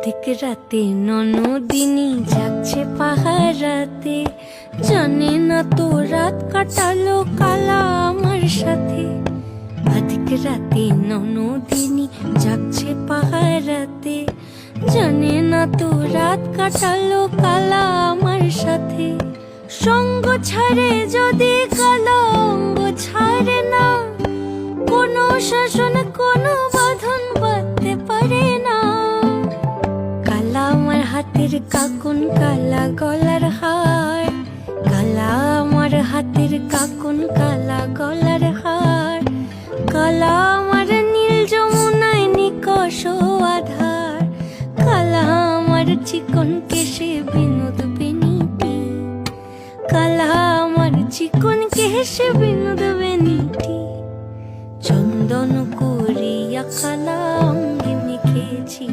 অধিক রাতে ননদিনী যাচ্ছে পাহারাতে, জানে না তো রাত কাটালো কালা আমার সাথে। অধিক রাতে ননদিনী যাচ্ছে পাহারাতে, জানে না তো রাত কাটালো কালা আমার সাথে। সঙ্গ ছাড়ে যদি কালা অঙ্গ ছাড়ে না, কোনো শাসন কোনো বাঁধন বাঁধতে পারে না। কালা আমার হাতের কাকুন কালা গলার হার, কালা আমার হাতের কাকুন কালা গলার হার। কালা আমার নীল যমুনায় নিকষ আধার, কালা আমার চিকন কেশে বিনোদ বেনিটি। কালা আমার চিকন কেশে বিনোদ বেনিটি। চন্দন করিয়া কালা অঙ্গে মেখেছি।